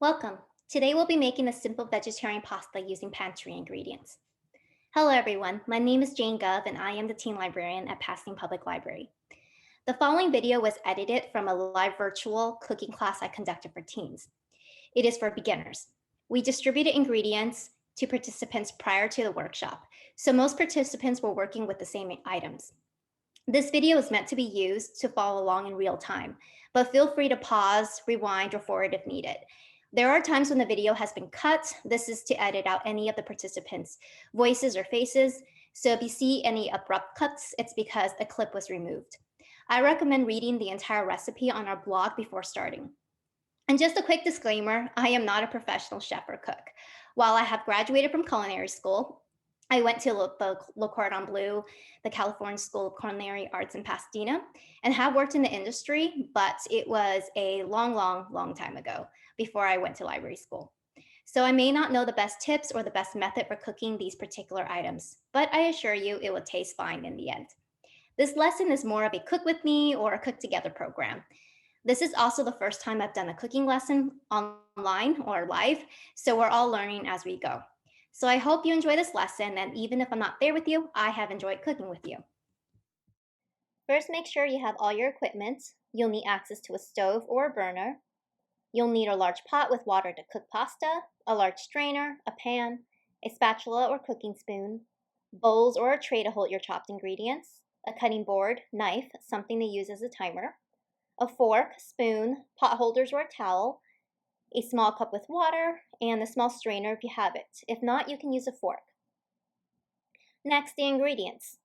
Welcome. Today we'll be making a simple vegetarian pasta using Pantry ingredients. Hello everyone, my name is Jane Gov and I am the teen librarian at Pasadena Public Library. The following video was edited from a live virtual cooking class I conducted for teens. It is for beginners. We distributed ingredients to participants prior to the workshop, so most participants were working with the same items. This video is meant to be used to follow along in real time, but feel free to pause, rewind, or forward if needed. There are times when the video has been cut. This is to edit out any of the participants' voices or faces. So if you see any abrupt cuts, it's because a clip was removed. I recommend reading the entire recipe on our blog before starting. And just a quick disclaimer, I am not a professional chef or cook. While I have graduated from culinary school, I went to Le Cordon Bleu, the California School of Culinary Arts in Pasadena, and have worked in the industry, but it was a long time ago before I went to library school. So I may not know the best tips or the best method for cooking these particular items, but I assure you it will taste fine in the end. This lesson is more of a cook with me or a cook together program. This is also the first time I've done a cooking lesson online or live, so we're all learning as we go. So I hope you enjoy this lesson, and even if I'm not there with you, I have enjoyed cooking with you. First, make sure you have all your equipment. You'll need access to a stove or a burner. You'll need a large pot with water to cook pasta, a large strainer, a pan, a spatula or cooking spoon, bowls or a tray to hold your chopped ingredients, a cutting board, knife, something to use as a timer, a fork, spoon, pot holders or a towel, a small cup with water, and a small strainer if you have it. If not, you can use a fork. Next, the ingredients.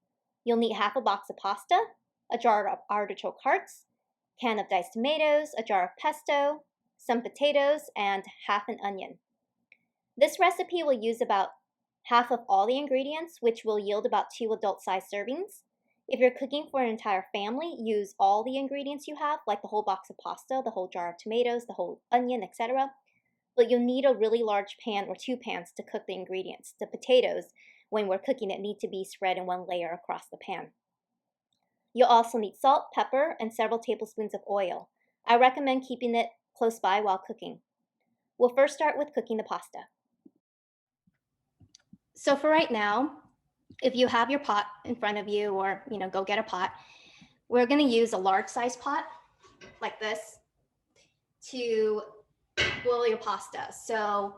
You'll need half a box of pasta, a jar of artichoke hearts, can of diced tomatoes, a jar of pesto, some potatoes, and half an onion. This recipe will use about half of all the ingredients, which will yield about 2 adult-sized servings. If you're cooking for an entire family, use all the ingredients you have, like the whole box of pasta, the whole jar of tomatoes, the whole onion, etc. But you'll need a really large pan or 2 pans to cook the ingredients. The potatoes, when we're cooking it, need to be spread in one layer across the pan. You'll also need salt, pepper, and several tablespoons of oil. I recommend keeping it close by while cooking. We'll first start with cooking the pasta. So for right now, if you have your pot in front of you or, go get a pot, we're going to use a large size pot like this to boil your pasta. So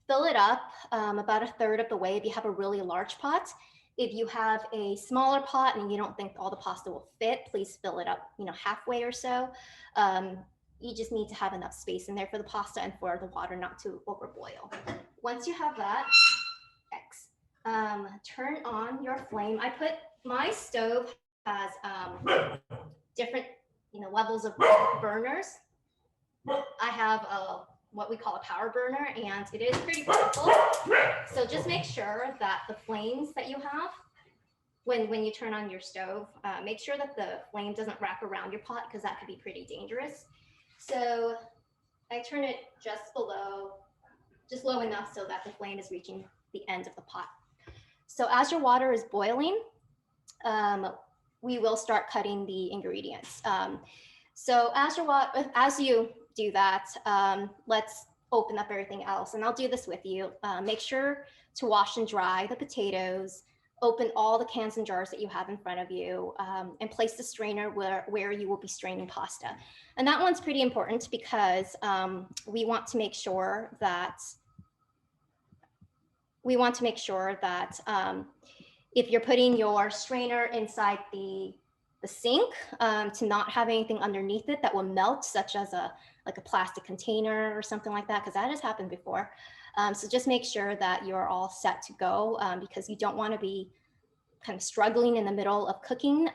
fill it up about a third of the way if you have a really large pot. If you have a smaller pot and you don't think all the pasta will fit, please fill it up, halfway or so. You just need to have enough space in there for the pasta and for the water not to overboil. Once you have that, turn on your flame. My stove has different levels of burners. I have what we call a power burner, and it is pretty powerful. So just make sure that the flames that you have when you turn on your stove, make sure that the flame doesn't wrap around your pot because that could be pretty dangerous. So I turn it just low enough so that the flame is reaching the end of the pot. So as your water is boiling, we will start cutting the ingredients. So as you do that, let's open up everything else. And I'll do this with you. Make sure to wash and dry the potatoes, open all the cans and jars that you have in front of you, and place the strainer where you will be straining pasta. And that one's pretty important because we want to make sure that if you're putting your strainer inside the sink, to not have anything underneath it that will melt, such as a plastic container or something like that, because that has happened before. So just make sure that you're all set to go, because you don't want to be kind of struggling in the middle of cooking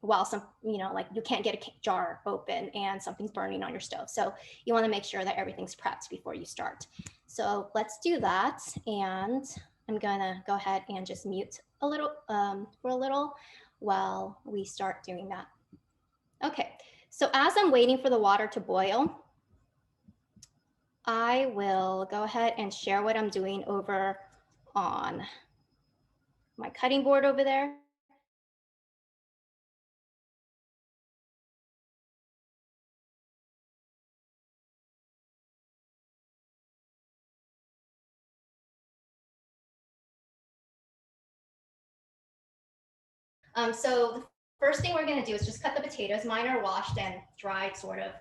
while you can't get a jar open and something's burning on your stove. So you want to make sure that everything's prepped before you start. So let's do that. And I'm gonna go ahead and just mute a little for a little while we start doing that. Okay, so as I'm waiting for the water to boil, I will go ahead and share what I'm doing over on my cutting board over there. So the first thing we're gonna do is just cut the potatoes. Mine are washed and dried, sort of.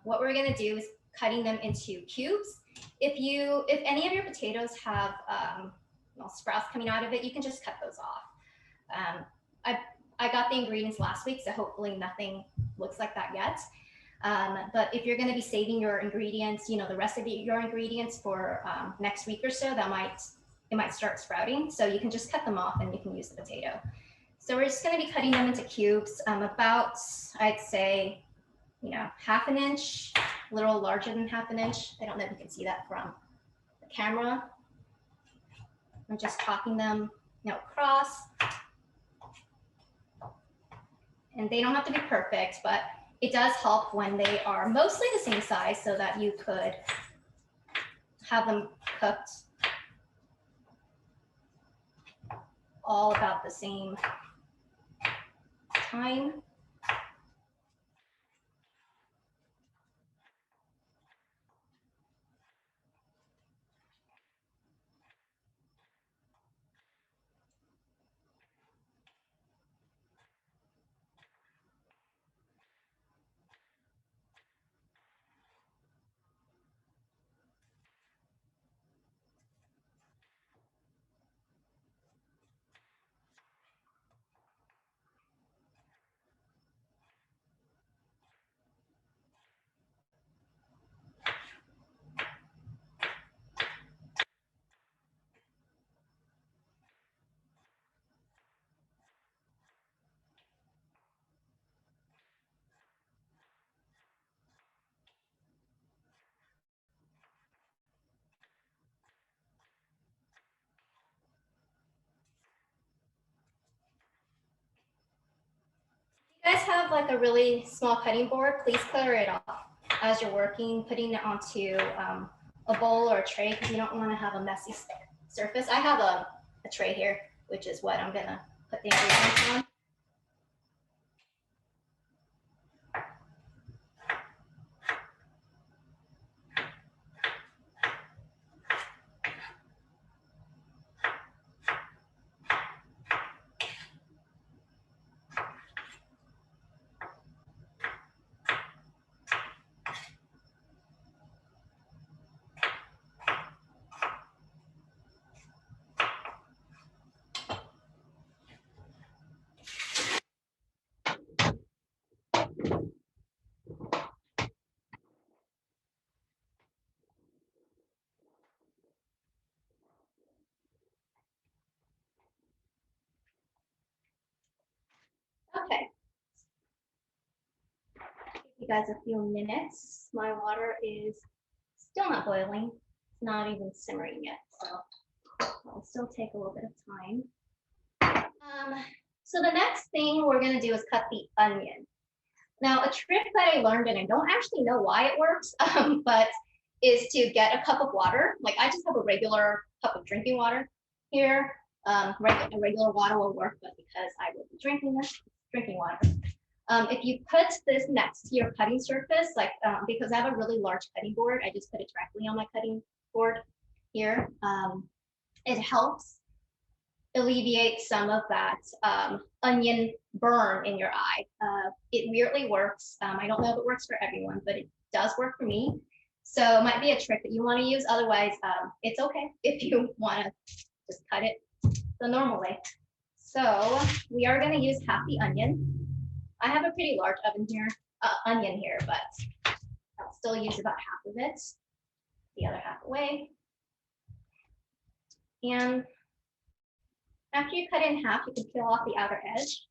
What we're gonna do is cutting them into cubes. If any of your potatoes have sprouts coming out of it, you can just cut those off. I got the ingredients last week, so hopefully nothing looks like that yet. But if you're going to be saving your ingredients, the rest of your ingredients for next week or so, it might start sprouting. So you can just cut them off and you can use the potato. So we're just going to be cutting them into cubes, about, I'd say, half an inch, a little larger than half an inch. I don't know if you can see that from the camera. I'm just chopping them, across. And they don't have to be perfect, but it does help when they are mostly the same size so that you could have them cooked all about the same time. If you guys have like a really small cutting board, please clear it off as you're working, putting it onto a bowl or a tray because you don't want to have a messy surface. I have a tray here, which is what I'm gonna put the ingredients on. Okay. Give you guys a few minutes. My water is still not boiling. It's not even simmering yet, so it'll still take a little bit of time. So the next thing we're gonna do is cut the onion. Now, a trick that I learned, and I don't actually know why it works, but is to get a cup of water. Like I just have a regular cup of drinking water here. Regular water will work, but because I will be drinking water. If you put this next to your cutting surface, like because I have a really large cutting board, I just put it directly on my cutting board here. It helps alleviate some of that onion burn in your eye. It weirdly works. I don't know if it works for everyone, but it does work for me. So it might be a trick that you want to use. Otherwise, it's okay if you want to just cut it the normal way. So we are going to use half the onion. I have a pretty large onion here, but I'll still use about half of it. The other half away. And after you cut it in half, you can peel off the outer edge.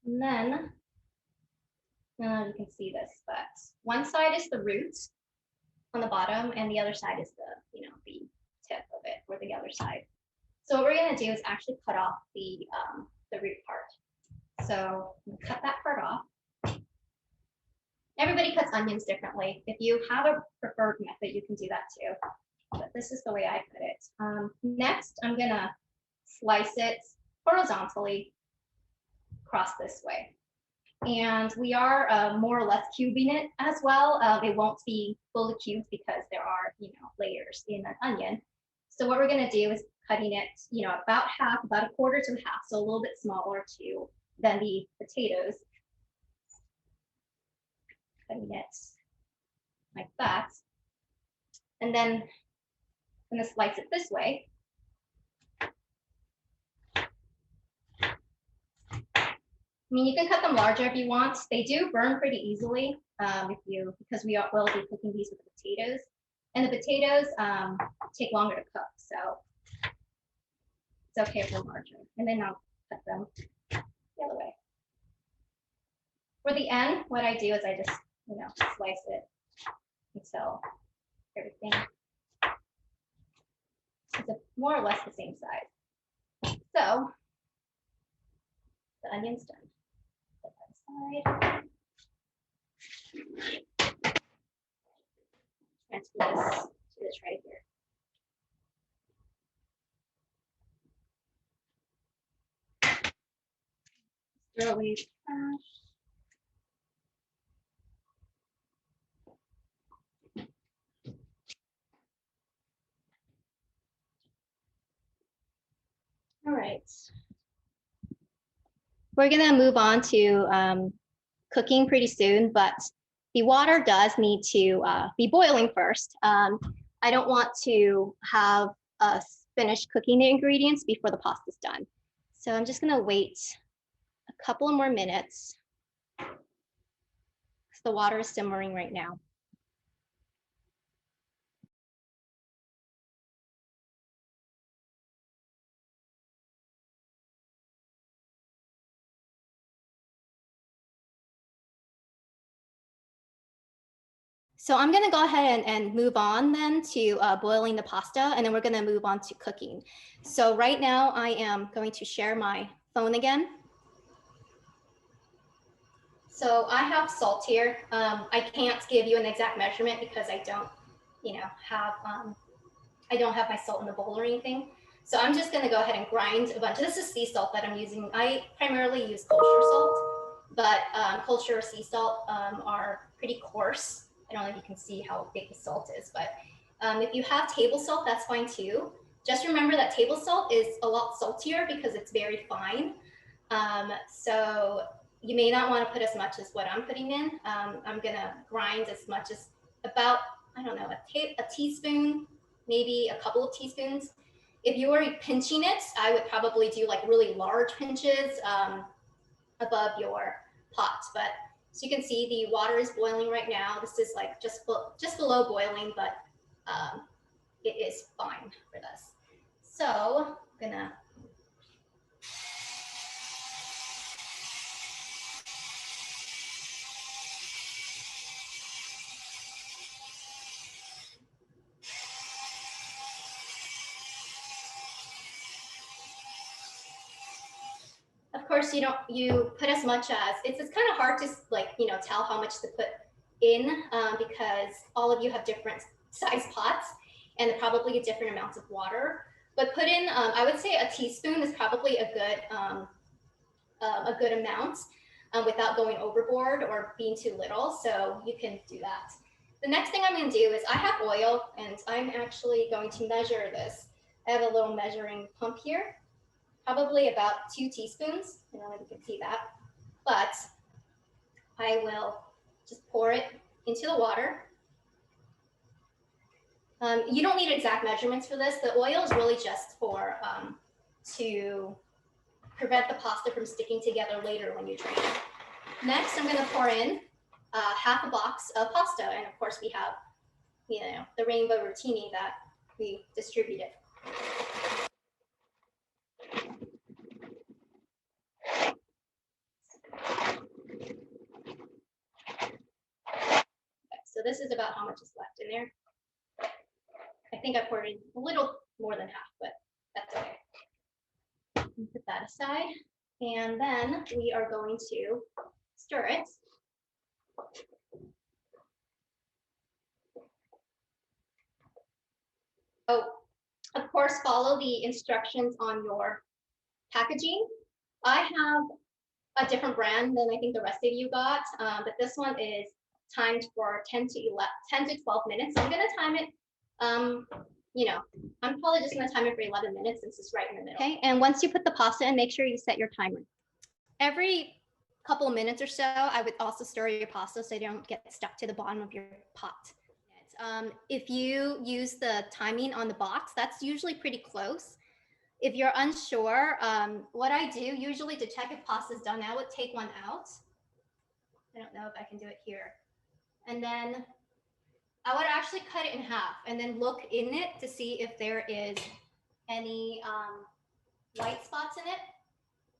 And then, you can see this, but one side is the root on the bottom, and the other side is the, the tip of it, or the other side. So what we're gonna do is actually cut off the root part. So cut that part off. Everybody cuts onions differently. If you have a preferred method, you can do that too. But this is the way I cut it. Next, I'm gonna slice it horizontally across this way. And we are more or less cubing it as well. It won't be fully cubed because there are, layers in an onion. So what we're gonna do is cutting it, about half, about a quarter to half, so a little bit smaller than the potatoes. Cutting it like that. And then I'm gonna slice it this way. I mean, you can cut them larger if you want. They do burn pretty easily because we will be cooking these with the potatoes. And the potatoes take longer to cook, so it's okay if they're larger. And then I'll cut them the other way. For the end, what I do is I just, slice it until everything is more or less the same size. So the onion's done. Put that aside. Transfer this to the tray here. Throw away the trash. All right. We're gonna move on to cooking pretty soon, but the water does need to be boiling first. I don't want to have us finish cooking the ingredients before the pasta's done. So I'm just gonna wait a couple of more minutes because the water is simmering right now. So I'm gonna go ahead and move on then to boiling the pasta, and then we're gonna move on to cooking. So right now I am going to share my phone again. So I have salt here. I can't give you an exact measurement because I don't, I don't have my salt in the bowl or anything. So I'm just gonna go ahead and grind a bunch. This is sea salt that I'm using. I primarily use kosher salt, but kosher sea salt are pretty coarse. I don't know if you can see how big the salt is, but if you have table salt, that's fine too. Just remember that table salt is a lot saltier because it's very fine. So you may not want to put as much as what I'm putting in. I'm gonna grind as much as about, I don't know, a teaspoon, maybe a couple of teaspoons. If you were pinching it, I would probably do like really large pinches above your pot. But as you can see, the water is boiling right now. This is like just below boiling, but it is fine for this. So I'm gonna Of course, you put as much as it's kind of hard to tell how much to put in because all of you have different size pots and probably different amounts of water. But put in, I would say a teaspoon is probably a good amount without going overboard or being too little. So you can do that. The next thing I'm going to do is I have oil and I'm actually going to measure this. I have a little measuring pump here. Probably about 2 teaspoons. I don't know if you can see that, but I will just pour it into the water. You don't need exact measurements for this. The oil is really just for to prevent the pasta from sticking together later when you drain it. Next, I'm going to pour in half a box of pasta, and of course we have, the rainbow rotini that we distributed. So this is about how much is left in there. I think I poured in a little more than half, but that's okay. Put that aside. And then we are going to stir it. So, of course, follow the instructions on your packaging. I have a different brand than I think the rest of you got, but this one is timed for 10 to 12 minutes. So I'm gonna time it, you know, I'm probably just gonna time it for 11 minutes since it's right in the middle. Okay, and once you put the pasta in, make sure you set your timer. Every couple of minutes or so, I would also stir your pasta so you don't get stuck to the bottom of your pot. If you use the timing on the box, that's usually pretty close. If you're unsure, what I do usually to check if pasta is done, I would take one out. I don't know if I can do it here. And then I would actually cut it in half and then look in it to see if there is any white spots in it.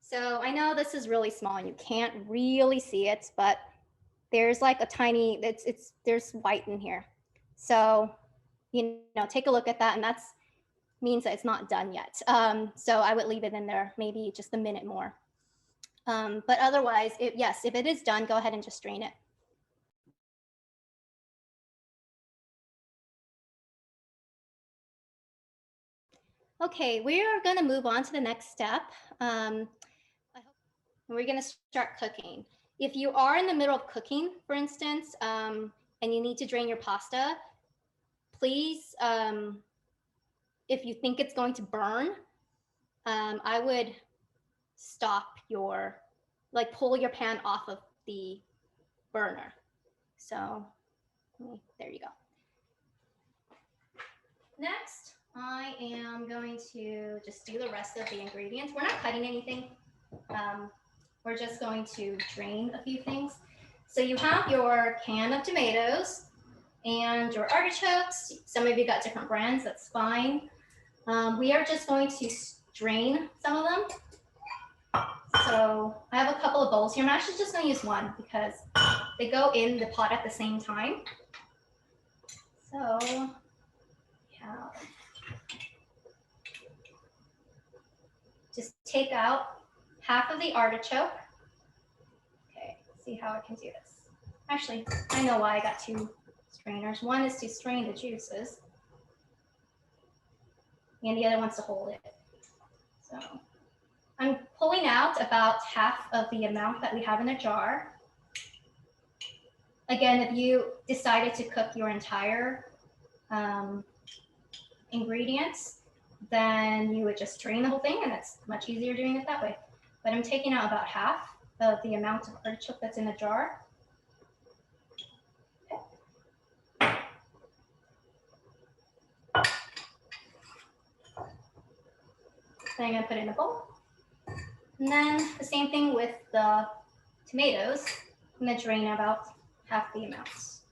So I know this is really small and you can't really see it, but there's like a tiny, there's white in here. So, you know, take a look at that, and that's means that it's not done yet. So I would leave it in there maybe just a minute more. But otherwise, yes, if it is done, go ahead and just strain it. Okay, we are going to move on to the next step. We're going to start cooking. If you are in the middle of cooking, for instance, and you need to drain your pasta, please, if you think it's going to burn, I would stop your, like pull your pan off of the burner. So there you go. Next, I am going to just do the rest of the ingredients. We're not cutting anything. We're just going to drain a few things. So you have your can of tomatoes and your artichokes. Some of you got different brands, that's fine. We are just going to drain some of them. So I have a couple of bowls here. I'm actually just going to use one because they go in the pot at the same time. So yeah, just take out half of the artichoke. Okay, see how I can do this. Actually, I know why I got two strainers. One is to strain the juices, and the other one's to hold it. So I'm pulling out about half of the amount that we have in a jar. Again, if you decided to cook your entire ingredients, then you would just drain the whole thing, and it's much easier doing it that way. But I'm taking out about half of the amount of artichoke that's in the jar. Then I'm going to put it in a bowl. And then the same thing with the tomatoes. I'm going to drain about half the amounts.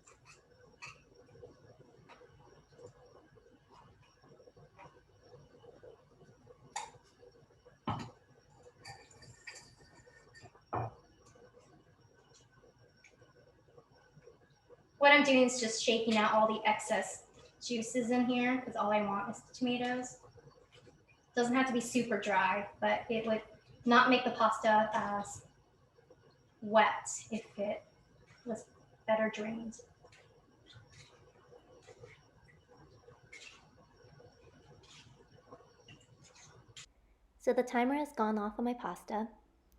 What I'm doing is just shaking out all the excess juices in here because all I want is the tomatoes. It doesn't have to be super dry, but it would not make the pasta as wet if it was better drained. So the timer has gone off on my pasta.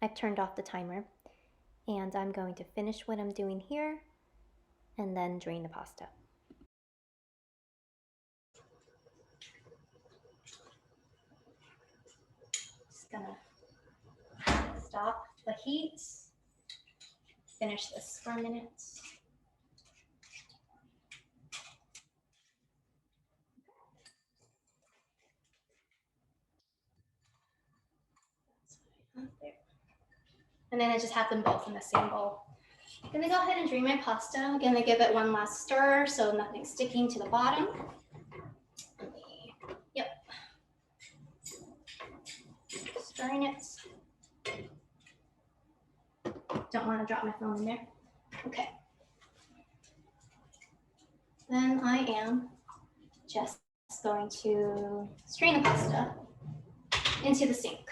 I've turned off the timer, and I'm going to finish what I'm doing here and then drain the pasta. Just gonna stop the heat, finish this for a minute. And then I just have them both in the same bowl. I'm gonna go ahead and drain my pasta. I'm gonna give it one last stir so nothing's sticking to the bottom. Yep. Stirring it. Don't want to drop my phone in there. Okay. Then I am just going to strain the pasta into the sink.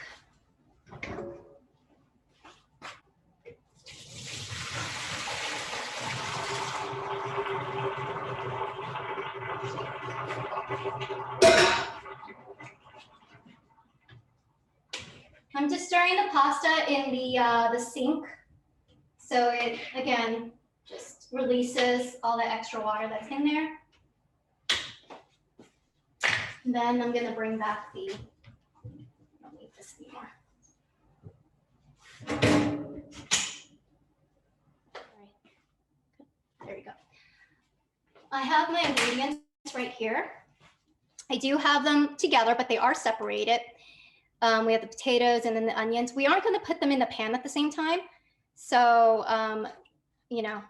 I'm just stirring the pasta in the sink. So it, again, just releases all the extra water that's in there. And then I'm gonna bring back the, I don't need this anymore. There you go. I have my ingredients right here. I do have them together, but they are separated. We have the potatoes and then the onions. We aren't going to put them in the pan at the same time. So, you know,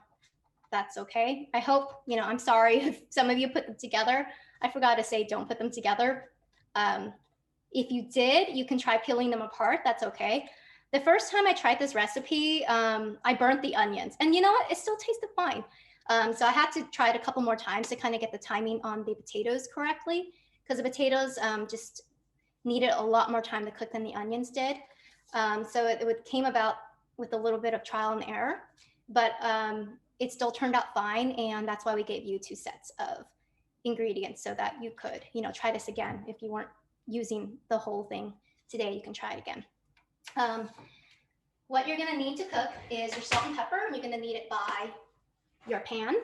that's okay. I hope, you know, I'm sorry if some of you put them together. I forgot to say, don't put them together. If you did, you can try peeling them apart. That's okay. The first time I tried this recipe, I burnt the onions. And you know what? It still tasted fine. So I had to try it a couple more times to kind of get the timing on the potatoes correctly, because the potatoes just needed a lot more time to cook than the onions did. So it came about with a little bit of trial and error, but it still turned out fine. And that's why we gave you 2 sets of ingredients so that you could, you know, try this again. If you weren't using the whole thing today, you can try it again. What you're gonna need to cook is your salt and pepper. You're gonna need it by your pan,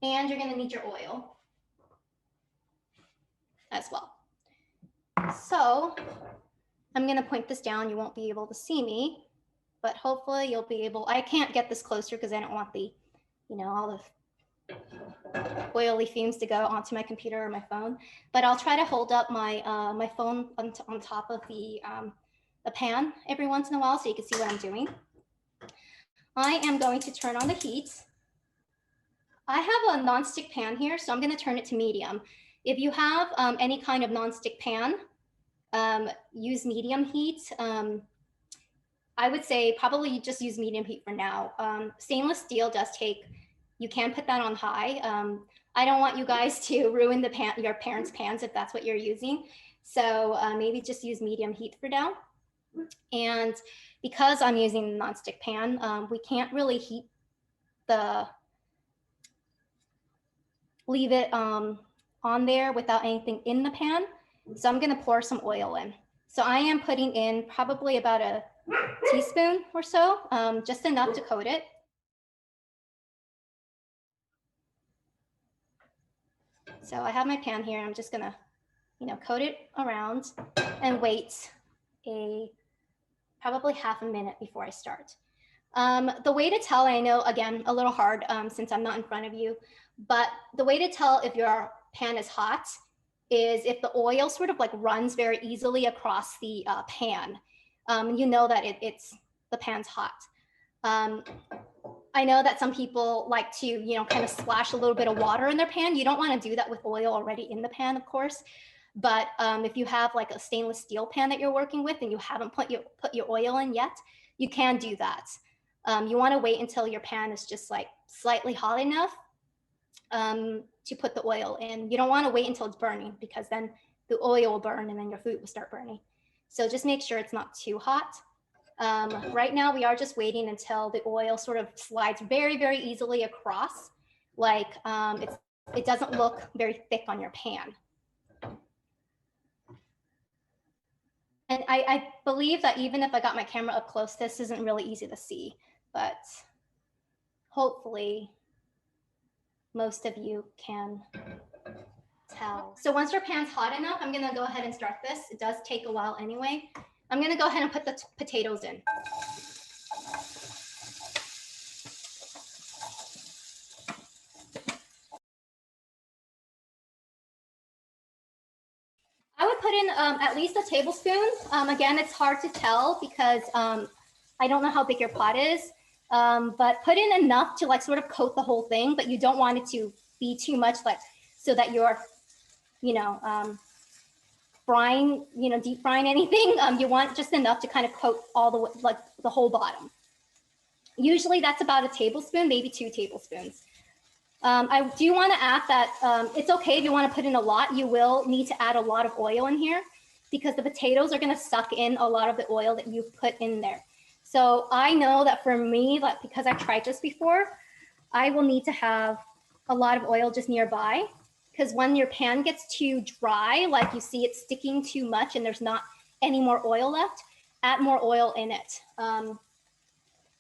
and you're gonna need your oil as well. So I'm gonna point this down. You won't be able to see me, but hopefully you'll be able, I can't get this closer because I don't want the, you know, all the oily fumes to go onto my computer or my phone, but I'll try to hold up my my phone on top of the pan every once in a while so you can see what I'm doing. I am going to turn on the heat. I have a nonstick pan here, so I'm going to turn it to medium. If you have any kind of nonstick pan, use medium heat. I would say probably just use medium heat for now. Stainless steel does take, you can put that on high. I don't want you guys to ruin the your parents' pans if that's what you're using. So maybe just use medium heat for now. And because I'm using the nonstick pan, we can't really heat leave it on there without anything in the pan. So I'm going to pour some oil in. So I am putting in probably about a teaspoon or so, just enough to coat it. So I have my pan here. I'm just going to, you know, coat it around and wait probably half a minute before I start. The way to tell, I know, again, a little hard since I'm not in front of you, but the way to tell if your pan is hot is if the oil sort of like runs very easily across the pan. You know that the pan's hot. I know that some people like to, you know, kind of splash a little bit of water in their pan. You don't want to do that with oil already in the pan, of course. But if you have like a stainless steel pan that you're working with and you haven't put your oil in yet, you can do that. You want to wait until your pan is just like slightly hot enough to put the oil in. You don't want to wait until it's burning because then the oil will burn and then your food will start burning. So just make sure it's not too hot. Right now we are just waiting until the oil sort of slides very, very easily across. Like it doesn't look very thick on your pan. And I believe that even if I got my camera up close, this isn't really easy to see, but hopefully most of you can tell. So once your pan's hot enough, I'm gonna go ahead and start this. It does take a while anyway. I'm gonna go ahead and put the potatoes in. I would put in at least a tablespoon. Again, it's hard to tell because I don't know how big your pot is, but put in enough to like sort of coat the whole thing, but you don't want it to be too much, like so that you're, you know, frying, you know, deep frying anything. You want just enough to kind of coat all the, like the whole bottom. Usually that's about a tablespoon, maybe 2 tablespoons. I do want to add that it's okay if you want to put in a lot. You will need to add a lot of oil in here because the potatoes are going to suck in a lot of the oil that you've put in there. So I know that for me, like, because I've tried this before, I will need to have a lot of oil just nearby because when your pan gets too dry, like you see it sticking too much and there's not any more oil left, add more oil in it.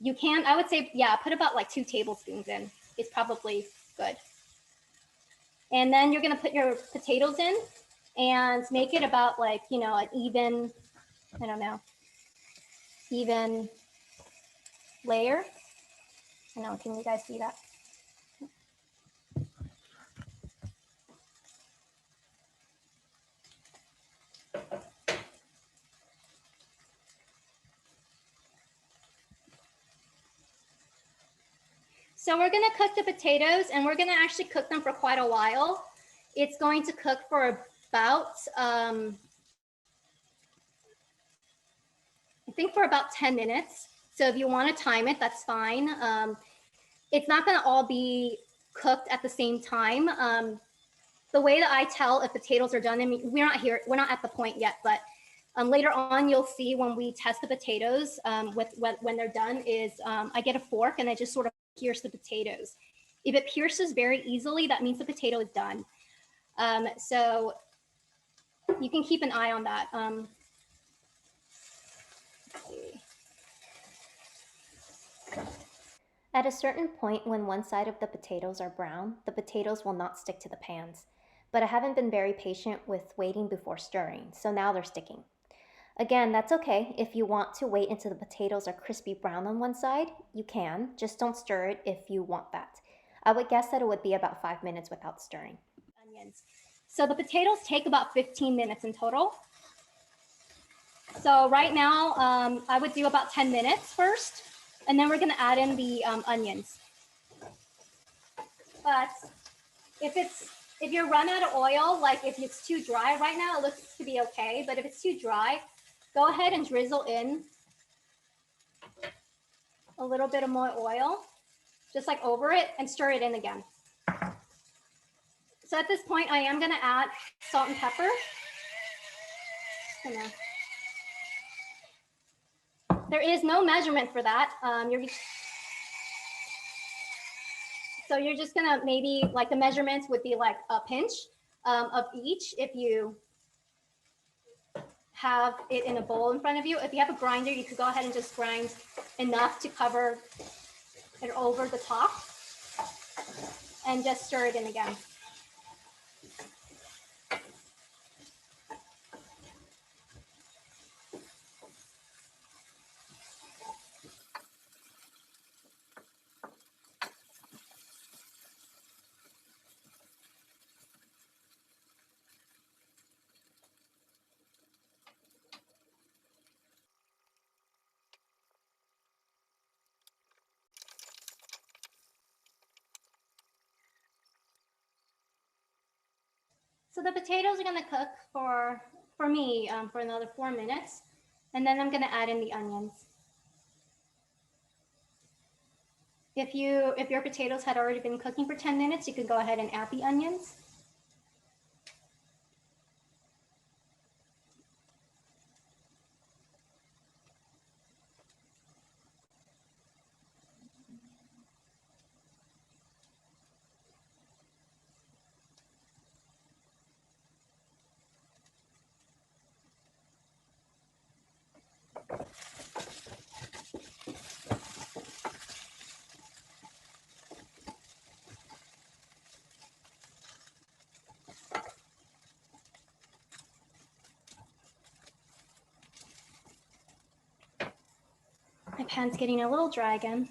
You can, I would say, yeah, put about like 2 tablespoons in. It's probably good. And then you're gonna put your potatoes in and make it about like, you know, an even, I don't know, even layer. I know, can you guys see that? So we're gonna cook the potatoes and we're gonna actually cook them for quite a while. It's going to cook for about, I think for about 10 minutes. So if you wanna time it, that's fine. It's not gonna all be cooked at the same time. The way that I tell if potatoes are done, I mean, we're not at the point yet, but later on, you'll see when we test the potatoes when they're done is I get a fork and I just sort of pierce the potatoes. If it pierces very easily, that means the potato is done. So you can keep an eye on that. Let's see. At a certain point, when one side of the potatoes are brown, the potatoes will not stick to the pans. But I haven't been very patient with waiting before stirring, so now they're sticking. Again, that's okay. If you want to wait until the potatoes are crispy brown on one side, you can. Just don't stir it if you want that. I would guess that it would be about 5 minutes without stirring. Onions. So the potatoes take about 15 minutes in total. So right now, I would do about 10 minutes first, and then we're gonna add in the onions. But if you run out of oil, like if it's too dry right now, it looks to be okay. But if it's too dry, go ahead and drizzle in a little bit of more oil, just like over it, and stir it in again. So at this point, I am gonna add salt and pepper. There is no measurement for that. So you're just gonna maybe, like the measurements would be like a pinch of each if you have it in a bowl in front of you. If you have a grinder, you could go ahead and just grind enough to cover it over the top and just stir it in again. So the potatoes are gonna cook for me for another 4 minutes, and then I'm gonna add in the onions. If your potatoes had already been cooking for 10 minutes, you could go ahead and add the onions. My pan's getting a little dry again.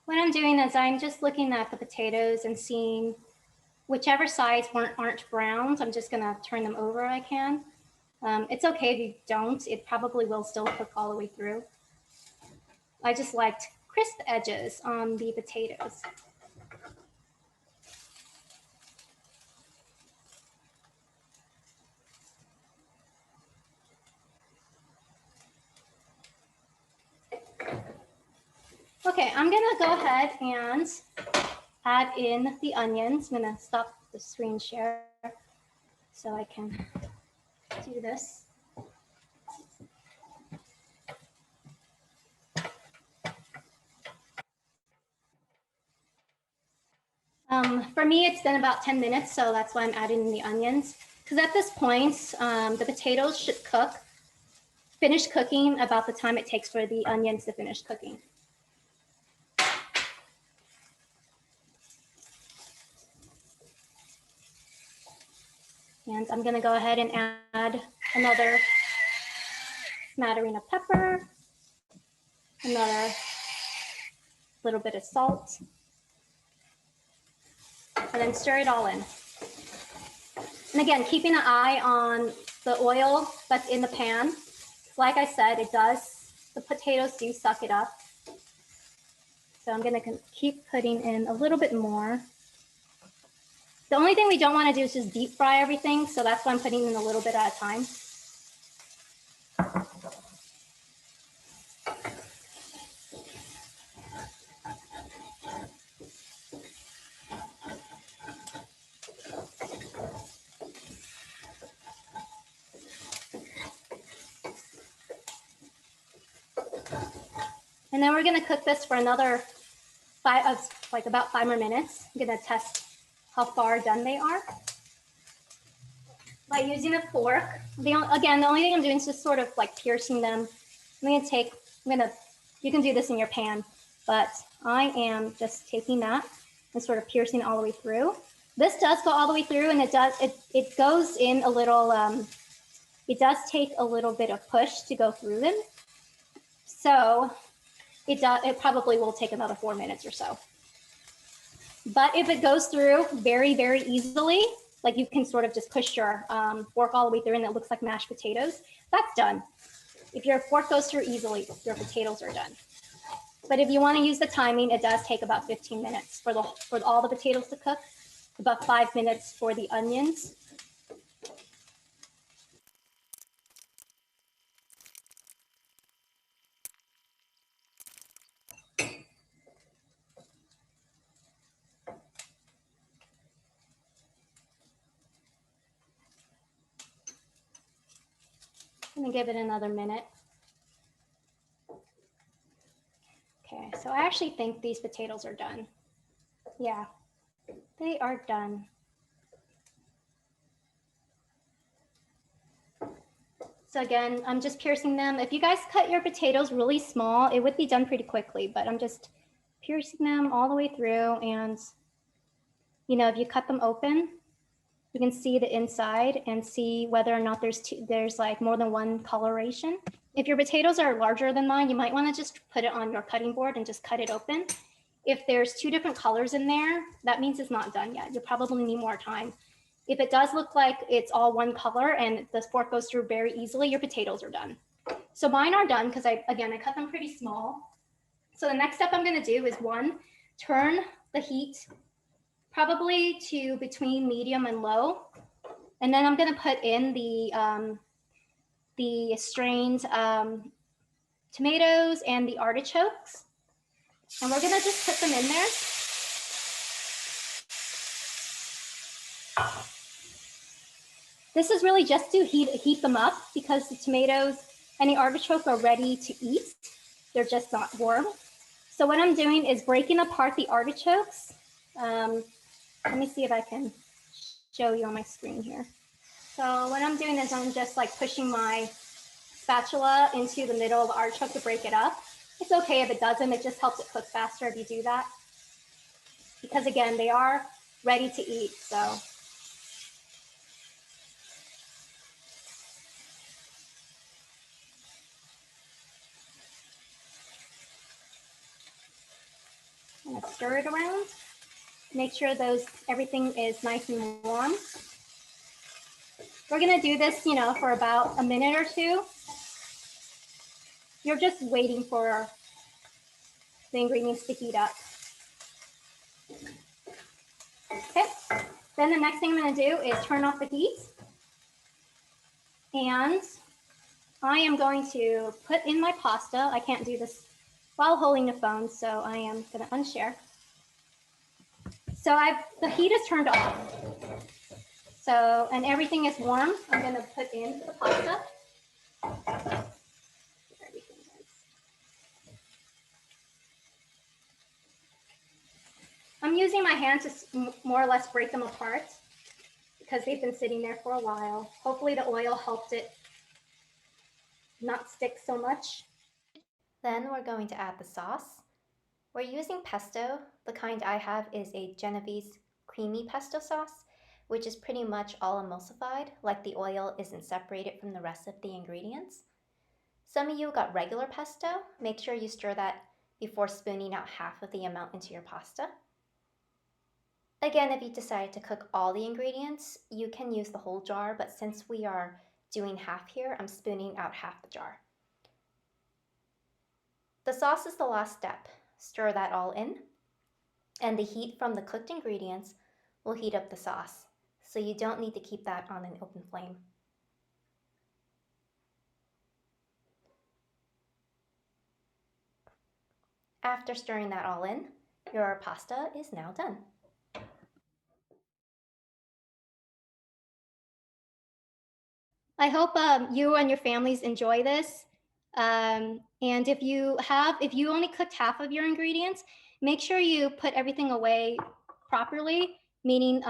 What I'm doing is I'm just looking at the potatoes and seeing whichever sides aren't browned. I'm just gonna turn them over if I can. It's okay if you don't, it probably will still cook all the way through. I just liked crisp edges on the potatoes. Okay, I'm gonna go ahead and add in the onions. I'm gonna stop the screen share so I can do this. For me, it's been about 10 minutes, so that's why I'm adding in the onions. Because at this point, the potatoes should finish cooking about the time it takes for the onions to finish cooking. And I'm gonna go ahead and add another smattering of pepper, another little bit of salt, and then stir it all in. And again, keeping an eye on the oil that's in the pan. Like I said, the potatoes do suck it up. So I'm gonna keep putting in a little bit more. The only thing we don't wanna do is just deep fry everything. So that's why I'm putting in a little bit at a time. And then we're gonna cook this for another about 5 more minutes. I'm gonna test how far done they are. By using a fork, again, the only thing I'm doing is just sort of like piercing them. You can do this in your pan, but I am just taking that and sort of piercing all the way through. This does go all the way through, and it goes in a little, it does take a little bit of push to go through them. So it probably will take another 4 minutes or so. But if it goes through very, very easily, like you can sort of just push your fork all the way through and it looks like mashed potatoes, that's done. If your fork goes through easily, your potatoes are done. But if you want to use the timing, it does take about 15 minutes for all the potatoes to cook, about 5 minutes for the onions. I'm gonna give it another minute. Okay, so I actually think these potatoes are done. Yeah, they are done. So again, I'm just piercing them. If you guys cut your potatoes really small, it would be done pretty quickly, but I'm just piercing them all the way through. And, you know, if you cut them open, you can see the inside and see whether or not there's like more than one coloration. If your potatoes are larger than mine, you might want to just put it on your cutting board and just cut it open. If there's 2 different colors in there, that means it's not done yet. You'll probably need more time. If it does look like it's all one color and the fork goes through very easily, your potatoes are done. So mine are done because I cut them pretty small. So the next step I'm going to do is 1, turn the heat probably to between medium and low. And then I'm going to put in the strained tomatoes and the artichokes. And we're going to just put them in there. This is really just to heat them up because the tomatoes and the artichoke are ready to eat. They're just not warm. So what I'm doing is breaking apart the artichokes. Let me see if I can show you on my screen here. So what I'm doing is I'm just like pushing my spatula into the middle of the artichoke to break it up. It's okay if it doesn't, it just helps it cook faster if you do that. Because again, they are ready to eat, so. I'm gonna stir it around. Make sure everything is nice and warm. We're gonna do this, you know, for about a minute or 2. You're just waiting for the ingredients to heat up. Okay, then the next thing I'm gonna do is turn off the heat. And I am going to put in my pasta. I can't do this while holding the phone, so I am going to unshare. So the heat is turned off. So, and everything is warm. I'm going to put in the pasta. I'm using my hands to more or less break them apart because they've been sitting there for a while. Hopefully the oil helped it not stick so much. Then we're going to add the sauce. We're using pesto. The kind I have is a Genovese creamy pesto sauce, which is pretty much all emulsified, like the oil isn't separated from the rest of the ingredients. Some of you got regular pesto. Make sure you stir that before spooning out half of the amount into your pasta. Again, if you decide to cook all the ingredients, you can use the whole jar, but since we are doing half here, I'm spooning out half the jar. The sauce is the last step. Stir that all in, and the heat from the cooked ingredients will heat up the sauce, so you don't need to keep that on an open flame. After stirring that all in, your pasta is now done. I hope you and your families enjoy this. And if you only cooked half of your ingredients, make sure you put everything away properly, meaning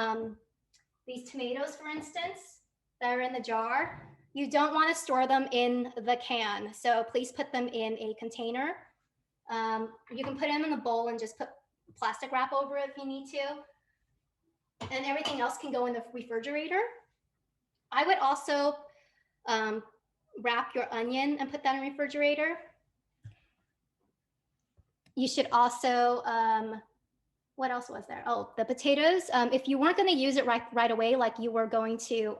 these tomatoes, for instance, that are in the jar, you don't want to store them in the can. So please put them in a container. You can put them in a bowl and just put plastic wrap over it if you need to. And everything else can go in the refrigerator. I would also wrap your onion and put that in the refrigerator. You should also, what else was there? Oh, the potatoes. If you weren't going to use it right away, like you were going to,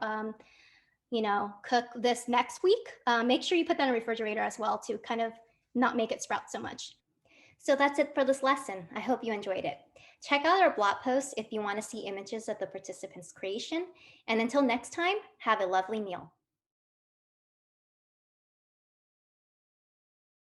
cook this next week, make sure you put that in the refrigerator as well to kind of not make it sprout so much. So that's it for this lesson. I hope you enjoyed it. Check out our blog post if you want to see images of the participants' creation. And until next time, have a lovely meal.